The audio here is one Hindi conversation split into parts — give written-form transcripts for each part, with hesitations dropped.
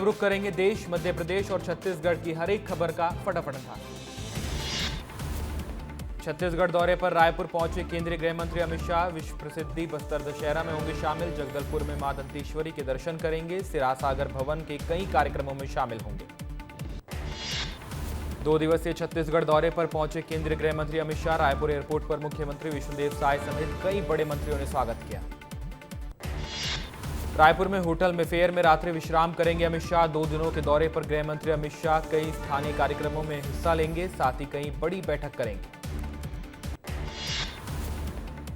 रुख करेंगे देश, मध्य प्रदेश और छत्तीसगढ़ की हर एक खबर का फटाफट था। छत्तीसगढ़ दौरे पर रायपुर पहुंचे केंद्रीय गृह मंत्री अमित शाह। विश्व प्रसिद्धि बस्तर दशहरा में होंगे शामिल। जगदलपुर में मां दंतेश्वरी के दर्शन करेंगे। सिरासागर भवन के कई कार्यक्रमों में शामिल होंगे। 2 दिवसीय छत्तीसगढ़ दौरे पर पहुंचे केंद्रीय गृह मंत्री अमित शाह। रायपुर एयरपोर्ट पर मुख्यमंत्री विष्णुदेव साय समेत कई बड़े मंत्रियों ने स्वागत किया। रायपुर में होटल मेफेयर में रात्रि विश्राम करेंगे अमित शाह। 2 दिनों के दौरे पर गृह मंत्री अमित शाह कई स्थानीय कार्यक्रमों में हिस्सा लेंगे, साथ ही कई बड़ी बैठक करेंगे।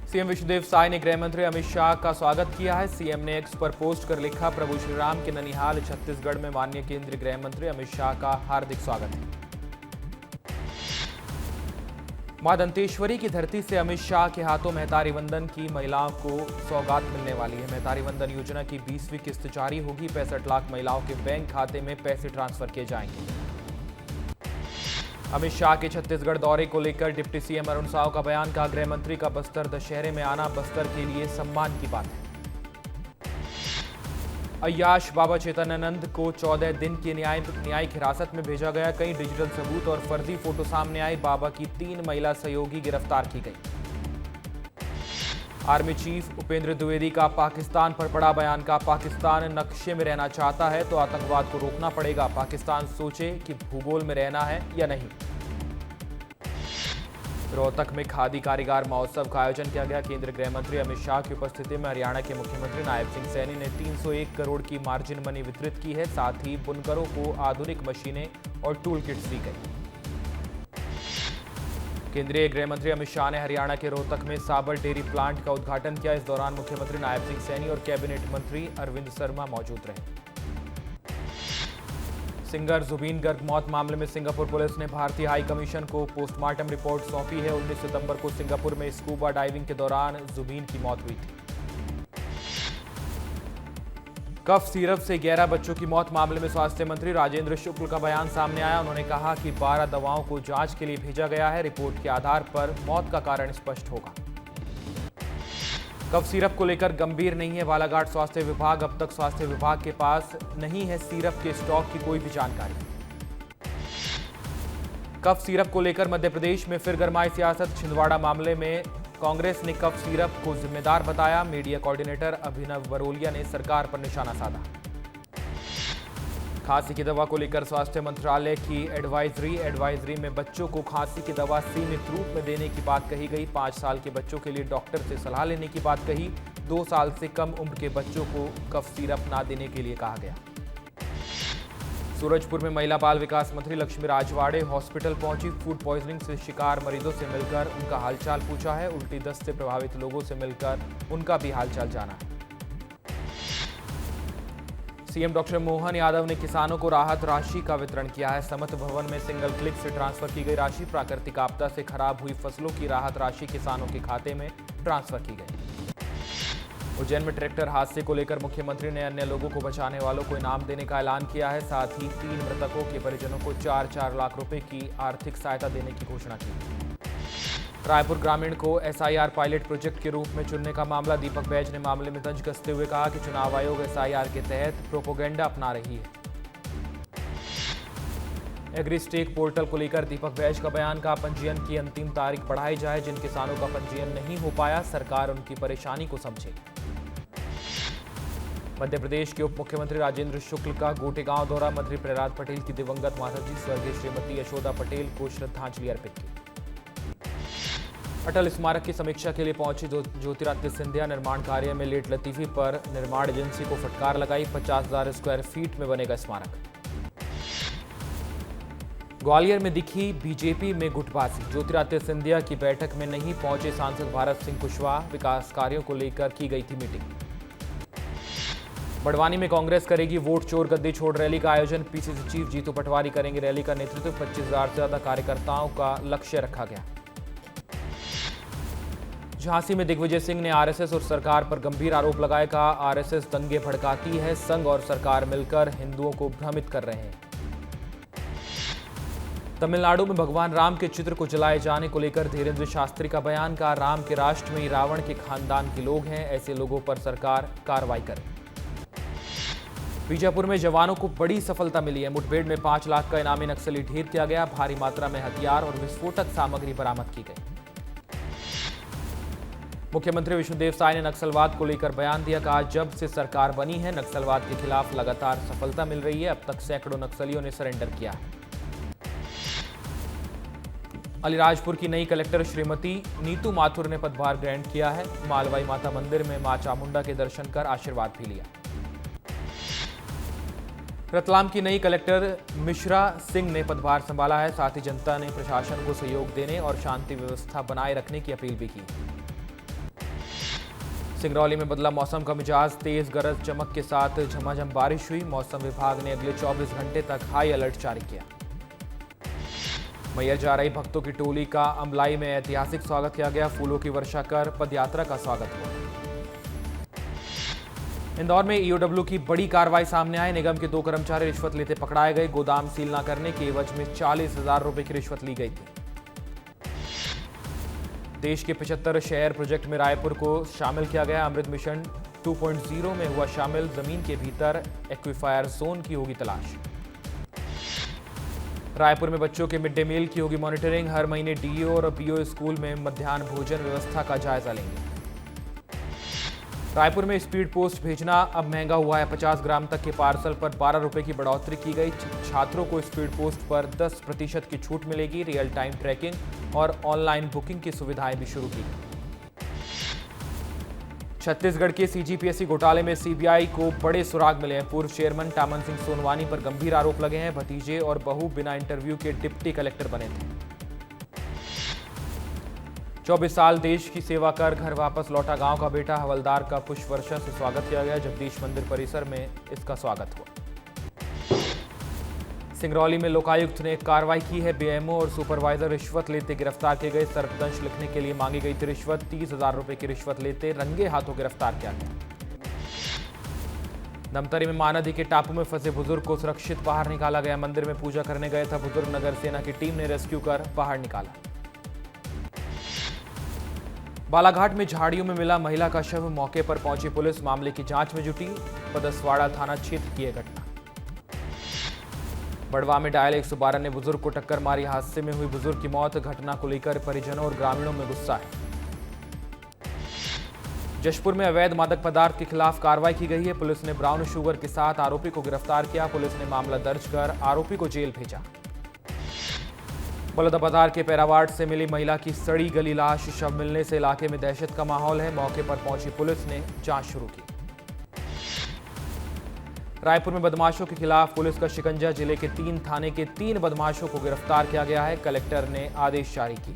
सीएम विष्णुदेव साय ने गृह मंत्री अमित शाह का स्वागत किया है। सीएम ने एक्स पर पोस्ट कर लिखा, प्रभु श्री राम के ननिहाल छत्तीसगढ़ में माननीय केंद्रीय गृह मंत्री अमित शाह का हार्दिक स्वागत है। मां दंतेश्वरी की धरती से अमित शाह के हाथों महतारी वंदन की महिलाओं को सौगात मिलने वाली है। महतारी वंदन योजना की 20वीं किस्त जारी होगी। 65 लाख महिलाओं के बैंक खाते में पैसे ट्रांसफर किए जाएंगे। अमित शाह के छत्तीसगढ़ दौरे को लेकर डिप्टी सीएम अरुण साव का बयान। का गृह मंत्री का बस्तर दशहरे में आना बस्तर के लिए सम्मान की बात है। अय्याश बाबा चेतनानंद को 14 दिन की न्यायिक हिरासत में भेजा गया। कई डिजिटल सबूत और फर्जी फोटो सामने आए। बाबा की 3 महिला सहयोगी गिरफ्तार की गई। आर्मी चीफ उपेंद्र द्विवेदी का पाकिस्तान पर बड़ा बयान। का पाकिस्तान नक्शे में रहना चाहता है तो आतंकवाद को रोकना पड़ेगा। पाकिस्तान सोचे कि भूगोल में रहना है या नहीं। रोहतक में खादी कारीगर महोत्सव का आयोजन किया गया। केंद्रीय गृह मंत्री अमित शाह की उपस्थिति में हरियाणा के मुख्यमंत्री नायब सिंह सैनी ने 301 करोड़ की मार्जिन मनी वितरित की है। साथ ही बुनकरों को आधुनिक मशीनें और टूल किट्स दी गई। केंद्रीय गृह मंत्री अमित शाह ने हरियाणा के रोहतक में साबर डेयरी प्लांट का उद्घाटन किया। इस दौरान मुख्यमंत्री नायब सिंह सैनी और कैबिनेट मंत्री अरविंद शर्मा मौजूद रहे। सिंगर जुबीन गर्ग मौत मामले में सिंगापुर पुलिस ने भारतीय हाई कमीशन को पोस्टमार्टम रिपोर्ट सौंपी है। 19 सितंबर को सिंगापुर में स्कूबा डाइविंग के दौरान जुबीन की मौत हुई थी। कफ सिरप से 11 बच्चों की मौत मामले में स्वास्थ्य मंत्री राजेंद्र शुक्ल का बयान सामने आया। उन्होंने कहा कि 12 दवाओं को जांच के लिए भेजा गया है। रिपोर्ट के आधार पर मौत का कारण स्पष्ट होगा। कफ सिरप को लेकर गंभीर नहीं है बालाघाट स्वास्थ्य विभाग। अब तक स्वास्थ्य विभाग के पास नहीं है सिरप के स्टॉक की कोई भी जानकारी। कफ सिरप को लेकर मध्य प्रदेश में फिर गरमाई सियासत। छिंदवाड़ा मामले में कांग्रेस ने कफ सिरप को जिम्मेदार बताया। मीडिया कोऑर्डिनेटर अभिनव बरोलिया ने सरकार पर निशाना साधा। खांसी की दवा को लेकर स्वास्थ्य मंत्रालय की एडवाइजरी में बच्चों को खांसी की दवा सीमित रूप में देने की बात कही गई। 5 साल के बच्चों के लिए डॉक्टर से सलाह लेने की बात कही। 2 साल से कम उम्र के बच्चों को कफ सिरप ना देने के लिए कहा गया। सूरजपुर में महिला बाल विकास मंत्री लक्ष्मी राजवाड़े हॉस्पिटल पहुंची। फूड पॉइजनिंग से शिकार मरीजों से मिलकर उनका हालचाल पूछा है। उल्टी दस्त से प्रभावित लोगों से मिलकर उनका भी हालचाल जाना है। सीएम डॉक्टर मोहन यादव ने किसानों को राहत राशि का वितरण किया है। समत भवन में सिंगल क्लिक से ट्रांसफर की गई राशि। प्राकृतिक आपदा से खराब हुई फसलों की राहत राशि किसानों के खाते में ट्रांसफर की गई। उज्जैन में ट्रैक्टर हादसे को लेकर मुख्यमंत्री ने अन्य लोगों को बचाने वालों को इनाम देने का ऐलान किया है। साथ ही 3 मृतकों के परिजनों को 4-4 लाख रुपए की आर्थिक सहायता देने की घोषणा की। रायपुर ग्रामीण को एसआईआर पायलट प्रोजेक्ट के रूप में चुनने का मामला। दीपक बैज ने मामले में तंज कसते हुए कहा कि चुनाव आयोग एसआईआर के तहत प्रोपोगेंडा अपना रही है। एग्री स्टेक पोर्टल को लेकर दीपक बैज का बयान। का पंजीयन की अंतिम तारीख बढ़ाई जाए। जिन किसानों का पंजीयन नहीं हो पाया सरकार उनकी परेशानी को समझे। मध्य प्रदेश के उप मुख्यमंत्री राजेंद्र शुक्ल का गोटेगांव दौरा। मंत्री प्रहलाद पटेल की दिवंगत माताजी स्वर्गीय श्रीमती यशोदा पटेल को श्रद्धांजलि अर्पित की। अटल स्मारक की समीक्षा के लिए पहुंची ज्योतिरादित्य सिंधिया। निर्माण कार्य में लेट लतीफी पर निर्माण एजेंसी को फटकार लगाई। 50,000 स्क्वायर फीट में बनेगा स्मारक। ग्वालियर में दिखी बीजेपी में गुटबाजी। ज्योतिरादित्य सिंधिया की बैठक में नहीं पहुंचे सांसद भारत सिंह कुशवाहा। विकास कार्यों को लेकर की गई थी मीटिंग। बड़वानी में कांग्रेस करेगी वोट चोर गद्दी छोड़ रैली का आयोजन। पीसीसी चीफ जीतू पटवारी करेंगे रैली का नेतृत्व। 25,000 से ज्यादा कार्यकर्ताओं का लक्ष्य रखा गया। झांसी में दिग्विजय सिंह ने आरएसएस और सरकार पर गंभीर आरोप लगाए। कहा आरएसएस दंगे भड़काती है। संघ और सरकार मिलकर हिंदुओं को भ्रमित कर रहे हैं। तमिलनाडु में भगवान राम के चित्र को जलाए जाने को लेकर धीरेन्द्र शास्त्री का बयान। का राम के राष्ट्र में ही रावण के खानदान के लोग हैं। ऐसे लोगों पर सरकार कार्रवाई करे। बीजापुर में जवानों को बड़ी सफलता मिली है। मुठभेड़ में 5 लाख का इनामी नक्सली ढेर किया गया। भारी मात्रा में हथियार और विस्फोटक सामग्री बरामद की गई। मुख्यमंत्री विष्णुदेव साय ने नक्सलवाद को लेकर बयान दिया। कहा, जब से सरकार बनी है नक्सलवाद के खिलाफ लगातार सफलता मिल रही है। अब तक सैकड़ों नक्सलियों ने सरेंडर किया है। अलीराजपुर की नई कलेक्टर श्रीमती नीतू माथुर ने पदभार ग्रहण किया है। मालवाई माता मंदिर में मां चामुंडा के दर्शन कर आशीर्वाद भी लिया। रतलाम की नई कलेक्टर मिश्रा सिंह ने पदभार संभाला है। साथ ही जनता ने प्रशासन को सहयोग देने और शांति व्यवस्था बनाए रखने की अपील भी की। सिंगरौली में बदला मौसम का मिजाज। तेज गरज चमक के साथ झमाझम बारिश हुई। मौसम विभाग ने अगले 24 घंटे तक हाई अलर्ट जारी किया। मैहर जा रही भक्तों की टोली का अमलाई में ऐतिहासिक स्वागत किया गया। फूलों की वर्षा कर पदयात्रा का स्वागत हुआ। इंदौर में ईओडब्ल्यू की बड़ी कार्रवाई सामने आई। निगम के 2 कर्मचारी रिश्वत लेते पकड़ाए गए। गोदाम सील न करने के एवज में 40,000 रुपए की रिश्वत ली गई थी। देश के 75 शहर प्रोजेक्ट में रायपुर को शामिल किया गया। अमृत मिशन 2.0 में हुआ शामिल। जमीन के भीतर एक्विफायर जोन की होगी तलाश। रायपुर में बच्चों के मिड डे मील की होगी मॉनिटरिंग। हर महीने डीओ और पीओ स्कूल में मध्याह्न भोजन व्यवस्था का जायजा लेंगे। रायपुर में स्पीड पोस्ट भेजना अब महंगा हुआ है। 50 ग्राम तक के पार्सल पर 12 रुपए की बढ़ोतरी की गई। छात्रों को स्पीड पोस्ट पर 10% की छूट मिलेगी। रियल टाइम ट्रैकिंग और ऑनलाइन बुकिंग की सुविधाएं भी शुरू की गई। छत्तीसगढ़ के सीजीपीएससी घोटाले में सीबीआई को बड़े सुराग मिले हैं। पूर्व चेयरमैन टामन सिंह सोनवानी पर गंभीर आरोप लगे हैं। भतीजे और बहू बिना इंटरव्यू के डिप्टी कलेक्टर बने थे। 24 साल देश की सेवा कर घर वापस लौटा गांव का बेटा हवलदार का पुष्प वर्षा से स्वागत किया गया। जगदीश मंदिर परिसर में इसका स्वागत हुआ। सिंगरौली में लोकायुक्त ने कार्रवाई की है। बीएमओ और सुपरवाइजर रिश्वत लेते गिरफ्तार किए गए। सर्पदंश लिखने के लिए मांगी गई थी रिश्वत। 30,000 रुपए की रिश्वत लेते रंगे हाथों गिरफ्तार किया गया। धमतरी में महानदी के टापू में फंसे बुजुर्ग को सुरक्षित बाहर निकाला गया। मंदिर में पूजा करने गए था बुजुर्ग। नगर सेना की टीम ने रेस्क्यू कर बाहर निकाला। बालाघाट में झाड़ियों में मिला महिला का शव। मौके पर पहुंची पुलिस मामले की जांच में जुटी। पदसवाड़ा थाना क्षेत्र की यह घटना। बड़वा में डायल 112 ने बुजुर्ग को टक्कर मारी। हादसे में हुई बुजुर्ग की मौत। घटना को लेकर परिजनों और ग्रामीणों में गुस्सा है। जशपुर में अवैध मादक पदार्थ के खिलाफ कार्रवाई की गई है। पुलिस ने ब्राउन शुगर के साथ आरोपी को गिरफ्तार किया। पुलिस ने मामला दर्ज कर आरोपी को जेल भेजा। बलौदाबाजार के पैरावाड़ से मिली महिला की सड़ी गली लाश। शव मिलने से इलाके में दहशत का माहौल है। मौके पर पहुंची पुलिस ने जांच शुरू की। रायपुर में बदमाशों के खिलाफ पुलिस का शिकंजा। जिले के 3 थाने के 3 बदमाशों को गिरफ्तार किया गया है। कलेक्टर ने आदेश जारी किए।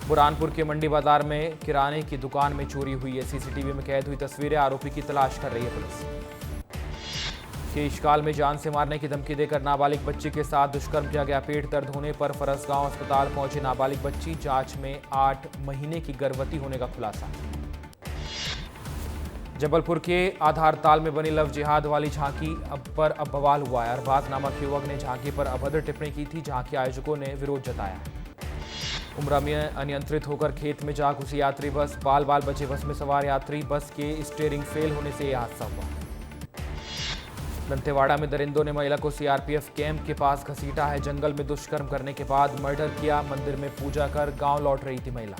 बुरहानपुर के मंडी बाजार में किराने की दुकान में चोरी हुई है। सीसीटीवी में कैद हुई तस्वीरें। आरोपी की तलाश कर रही है पुलिस। केशकाल में जान से मारने की धमकी देकर नाबालिग बच्ची के साथ दुष्कर्म किया गया। पेट दर्द होने पर फरसगांव अस्पताल पहुंची नाबालिग बच्ची। जांच में 8 महीने की गर्भवती होने का खुलासा। जबलपुर के आधारताल में बनी लव जिहाद वाली झांकी अब बवाल हुआ है। अरबाज नामक युवक ने झांकी पर अभद्र टिप्पणी की थी। झांकी आयोजकों ने विरोध जताया है। उमरा में अनियंत्रित होकर खेत में जा घुसी यात्री बस। बाल बाल बचे बस में सवार यात्री। बस के स्टीयरिंग फेल होने से यह हादसा हुआ। दंतेवाड़ा में दरिंदों ने महिला को सीआरपीएफ कैंप के पास घसीटा है। जंगल में दुष्कर्म करने के बाद मर्डर किया। मंदिर में पूजा कर गांव लौट रही थी महिला।